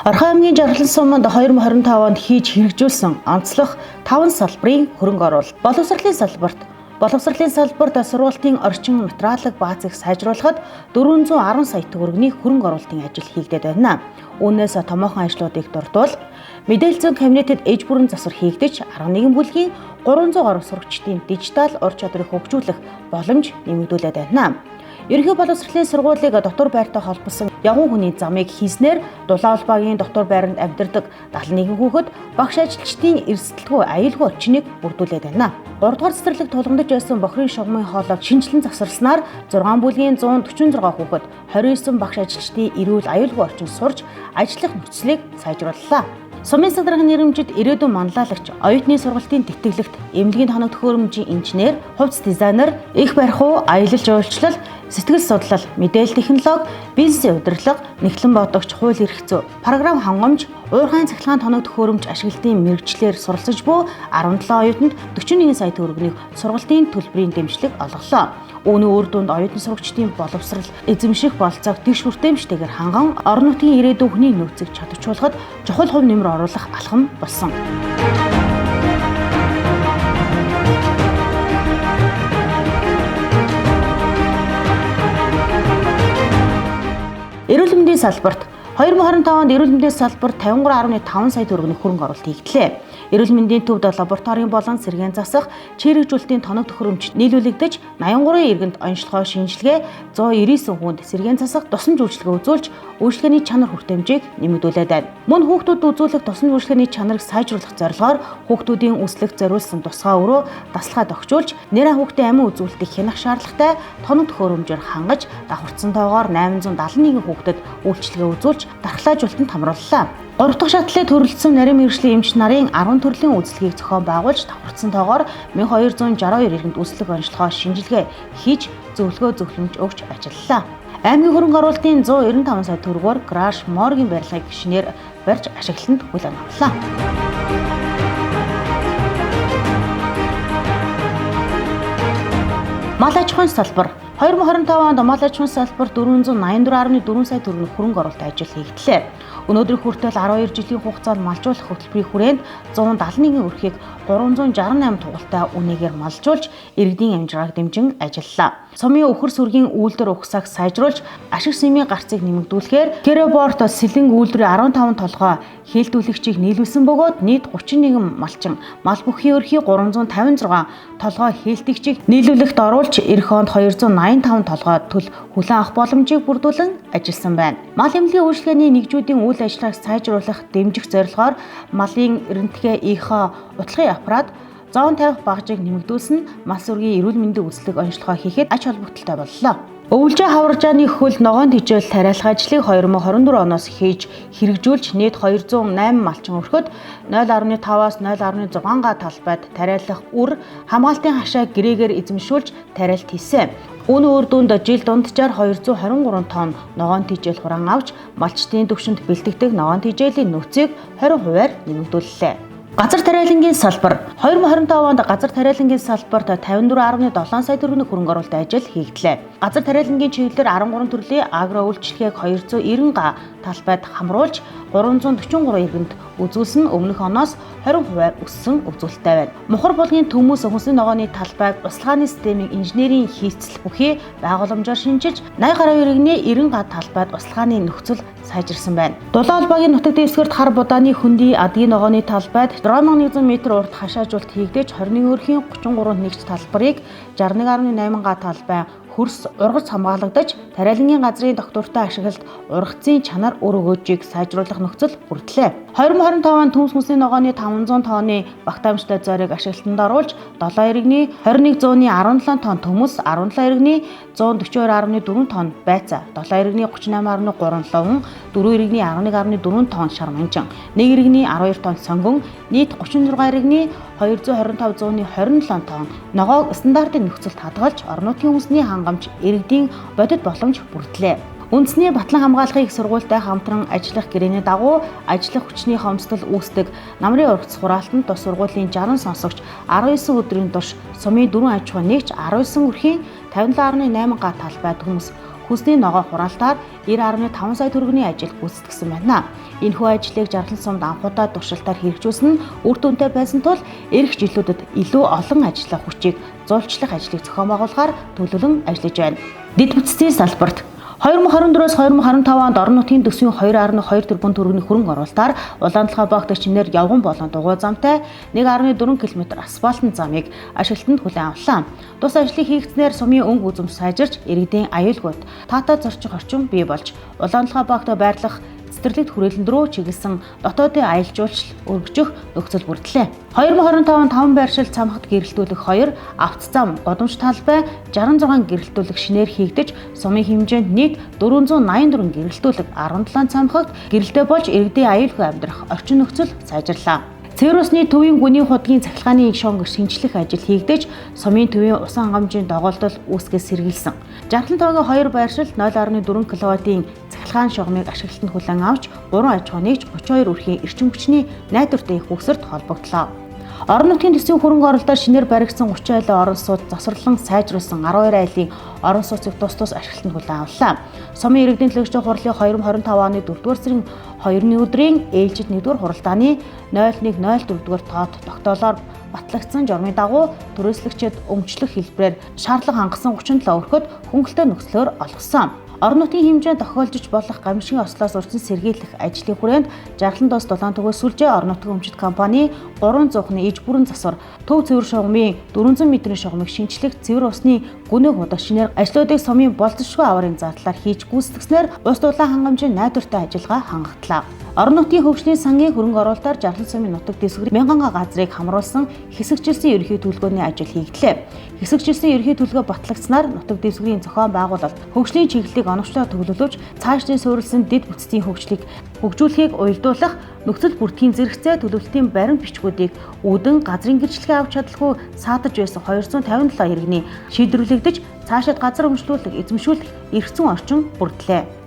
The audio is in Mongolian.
Орхон аймгийн Жаргалан суманд 2025 онд хийж хэрэгжүүлсэн онцлог 5 салбарын хөрөнгө оруулалт. Боловсролын салбарт сургуулийн орчин материалын баазыг сайжруулахад 410 сая төгрөгийн хөрөнгө оруулалтын ажил хийгдээд байна. Үүнээс томоохон ажлуудыг дурдвал мэдээлэл зүйн кабинетэд ээж бүрэн засвар хийгдэж 11 бүлгийн 300 гаруй сурагчдын дижитал ур чадварыг хөгжүүлэх боломж нэмэгдүүлээд байна. Ерөнхий боловсролын сургуулийг дотор байртай холбосон явган хүний замыг хийснээр Дулаан улбагийн дотор байранд амьдардаг 71 хүүхэд багш ажилчдын эрсдэлгүй аюулгүй орчныг бүрдүүлээд байна. 3 дугаар цэцэрлэг тулгамдж байсан бохирын шугамын хоолойг шинжилэн завсарласнаар 6 бүлгийн 146 хүүхэд 29 багш ажилчдын эрүүл аюулгүй орчин сурч ажиллах нөхцөлийг сайжрууллаа. Сумын сандрагын нэрэмжид ирээдүйн манлайлагч, оюутны сургалтын тэтгэлэгт, эмнэлгийн тоног төхөөрөмжийн инженер, хувцас дизайнер, их барих уу, аялал жуулчлал, сэтгэл судлал, мэдээлэл технологи, бизнесийн удирдлага, нэгтлэн бодогч, хууль эрх зүй, програм хангамж, уурхайн цахилгаан тоног төхөөрөмж ашиглалтын мэргэжлэр суралцж буй 17 оюутанд 41 сая төгрөгийг сургалтын төлбөрийн дэмжлэг олголоо. Үүний үр дүнд оюутны сурагчдын боловсрал эзэмших болцоог тэгш хүртээмжтэйгээр ханган орон нутгийн ирээдүйн хүний нөөцийг чадварчуулахад чухал хувь нэмэр оруулах алхам болсон. Эрүүл мэндийн салбарт 2025 онд эрүүл мэндийн салбарт 53.5 сая төгрөгийн хөрөнгө оруулалт хийгдлээ. Эрүүл мэндийн төвд лабораторийн болон сэргээн засах, чирэгжүүлэлтийн тоног төхөөрөмж нийлүүлэгдэж 83 иргэнд онцлогоо шинжилгээ, 199 хүнд сэргээн засах тусламж үйлчилгээ үзүүлж, үйлчилгээний чанар хүртээмжийг нэмэгдүүлээд байна. Мөн хүүхдүүд үзүүлэх тусламж үйлчилгээний чанарыг сайжруулах зорилгоор хүүхдүүдийн өслөгт зориулсан тусгай өрөө дасгалгаа тохижуулж, нэрээ хүүхдийн амин үзүүлэлтийг хянах шаардлагатай тоног төхөөрөмжөөр хангаж, давхарцсан тоогоор 871 хүүхдэд үйлчилгээ үзүүлж, дархлаажуулалтанд хамрууллаа. 3 дахь шатлалыг төрөлдсөн нарийн мэргэжлийн эмч нарын 10 төрлийн үйлчлэгийг зохион байгуулж, давхарцсан тоогоор 1262 иргэнд өслөг онцлогоо шинжилгээ хийж, зөвлөгөө зөвлөмж өгч ажиллалаа. Аймгийн хөрөнгө оруулалтын 195 сая төгрөгөөр Краш Моргийн барилгыг гишнээр барьж ашиглалтанд хүлээн авлаа. Мал аж ахуйн салбар 2025 онд мал аж ахуйн салбар 484.4 сая төгрөгийн хөрөнгө оруулалт ажил хийгдлээ. Өнөөдөр хүртэл 12 жилийн хугацаанд малжуулах хөтөлбөрийн хүрээнд 171 өрхийг 368 тугалтаа үнэгээр малжуулж, иргэдийн амжиргааг дэмжин ажиллалаа. Сумын өхөр сүргийн үйлдвэр ухсааг сайжруулж, ашиг сэмийн гарцыг нэмэгдүүлэхээр Кереборт сэлэн үйлдвэрийн 15 толгой хийлдүүлэгчийг нийлүүлсэн бөгөөд нийт 31 малчин, мал бүхий өрхий 356 толгой хийлдэгчийг нийлүүлэхт оруулж, эх онд 285 толгой төл хүлээн авах боломжийг бүрдүүлэн ажилласан байна. Мал эмнэлгийн үйлчлэгээний нэгжүүдийн үйл ажиллагааг сайжруулах дэмжих зорилгоор малын эрентгээ утлагын аппарат 150 багажийг нэмэгдүүлсэн мал сүргийн эрүүл мэндийн үзлэг онцлогоо хийхэд ач холбогдолтой боллоо. Өвөлжөө хаваржааны хөл ногоон тижэл тариалах ажлыг 2024 оноос хийж хэрэгжүүлж нийт 208 малчин өрхөд 0.5-аас 0.6 га талбайд тариалах үр хамгаалтын хашаа гэрээгээр эзэмшүүлж тариалт хийсэн. Үүний үр дүнд жил дунджаар 223 тонн ногоон тижэл хураан авч малчдын төвшөнд бэлтгэдэг ногоон тижээлийн нөөцийг 20%-аар нэмэгдүүллээ. Газар тариалангийн салбар 2025 онд газар тариалангийн салбарт 54.7 сая төгрөгийн хөрөнгө оруулалт ажил хийгдлээ. Газар тариалангийн чиглэлээр 13 төрлийн агро үйлчлэгийг 290 га талбайд хамруулж 343 иргэнд үзүүлсэн өмнөх оноос 20%-аар өссөн үзүүлэлттэй байна. Мухар булгийн төмөс хүнсний ногооны талбайг услахааны системийн инженерийн хийцэл бүхий байгууламжаар шинжилж 80 гаруй иргэний 90 га талбайд услахааны нөхцөл сайжирсан байна. Дулаан улбагийн нутаг дэвсгэрт хар будааны хөндий адгийн ногооны талбайд 7100 м урт хашаажуулалт хийгдэж 21 өрхийн 33 нэгж талбарыг 61.8 га талбай хөрс ургац хамгаалагдаж, тариалангийн газрын доктортой ашиглалт ургацын чанар өр өгөөжийг сайжруулах нөхцөл бүрдлээ. 2025 онд төмс хүнсний ногооны 500 тонны багтаамжтай зориг ашиглалтанд оруулж, 7 иргэний 2117 тонн төмс, 17 иргэний 142.4 тонн байцаа, 7 иргэний 38.37 хүн, 4 иргэний 11.4 тонн шарманжин, 1 иргэний 12 тонн сонгон, нийт 36 иргэний 225.27 тонн ногоог стандартын нөхцөлд хадгалж, орон нутгийн хүнсний хангамж иргэдийн бодит боломж бүрдлээ. Үндэсний батлан хамгаалахын их сургуультай хамтран ажиллах гэрээний дагуу ажиллах хүчний хомсдол үүсдэг намрын ургац хураалтанд тус сургуулийн 60 сонсогч 19 өдрийн турш сумын 4 аж ахуй нэгж 19 өрхийн 57.8 га талбайд хүмүүс хүнсний ногоо хураалтаар 90.5 сая төгрөгийн ажил гүйцэтгэсэн байна. Энэхүү ажлыг Жаргал сумд анхудаа туршилтаар хэрэгжүүлсэн нь үр дүнтэй байсан тул эх жилүүдэд илүү олон ажлын хүчийг зулчлах ажлыг зохион байгуулахаар төлөвлөн ажиллаж байна. Дэд бүтцийн салбарт 2024-өөс 2025 онд орон нутгийн төсвийн 2.2 тэрбум төгрөгийн хөрөнгө оруулалтаар Улаанбаатар багт чинээр явган болон дугуй замтай 1.4 км асфальтын замыг ашиглалтанд хүлээн авлаа. Тус ажлыг хийгдснээр сумын өнгө үзэм сайжирч иргэдийн аюулгүйд таатай зорчих орчин бий болж Улаанбаатар багт байрлах цэцэрлэгт хүрээлэнд рүү чиглэсэн дотоодын аялал жуулчлал өргөжих нөхцөл бүрдлээ. 2025 онд 5 байршил цамхагт гэрэлтүүлэх 2, авто зам, годомж талбай 66 гэрэлтүүлэх шинээр хийгдэж, сумын хэмжээнд нийт 484 гэрэлтүүлэх 17 цамхагт гэрэлтэй болж иргэдийн аюулгүй амьдрах орчин нөхцөл сайжирлаа. Цэвэр усны төвийн гүний худгийн цахилгааны шонгор шинжлэх ажил хийгдэж, сумын төвийн усан хангамжийн доголдол үүсгээс сэргийлсэн. Жаргалан тоогийн 2 байршил 0.4 кВт-ийн цахилгаан шугамыг ашиглалтанд хүлээн авч 3 аж ахуй нэгж 32 өрхийн эрчим хүчний найдвартай их үсэрт холбогдлоо. Орон нутгийн төсвийн хөрөнгө оруулалтаар шинээр баригдсан 30 айлын орон сууц засварлан сайжруулсан 12 айлын орон сууцыг тус ашиглалтанд хүлээн авлаа. Сумын иргэдийн төлөөлөгчдийн хурлын 2025 оны 4-р сарын 2-ны өдрийн ээлжид 1-р хуралдааны 0104-р тоод тогтоолоор батлагдсан журмын дагуу төрөөслөгчид өмчлөх хэлбэрээр шаардлага хангасан 37 өрхөд хөнгөлтэй нөхцлөөр олгосон. Орон нутгийн хэмжээнд тохиолдож болох гамшигын ослоос урьдчилан сэргийлэх ажлын хүрээнд Жаргалан дос Дулаан төгөөс сүлжээ орон нутгийн өмчит компани 300-ны иж бүрэн засвар төв цэвэр шугамын 400 м-ийн шугамыг шинчлэх цэвэр усны гүний худал шинээр ажлуудыг сумын болцсошгүй аварын зардлаар хийж гүйцэтгэснээр ус дулаан хангамжийн найдвартай ажиллагаа хангатлаа. Орон нутгийн хөгжлийн сангийн хөрөнгө оруулалтаар Жаргалан сумын нутаг дэвсгэр 1000 газрыг хамруулсан хэсэгжилсэн ерөнхий төлөвлөгөөний ажил хийгдлээ. Хэсэгжилсэн ерөнхий төлөвлөгөө батлагдсанаар нутаг дэвсгэрийн зохион байгуулалт хөгжлийн чиглэлийг оновчлоо төлөвлөж цаашдын суурилсан дэд бүтцийн хөгжлийг хөгжүүлэхийг уялдуулах нөхцөл бүртгэхийн зэрэгцээ төлөвлөлтийн баримт бичгүүдийг үүдэн газрын гэрчлэгээ авч чадалгүй саатаж байсан 257 иргэний шийдвэрлэгдэж цаашид газар өмчлүүлэх, эзэмшүүлэх эрх зүйн орчин бүрдлээ.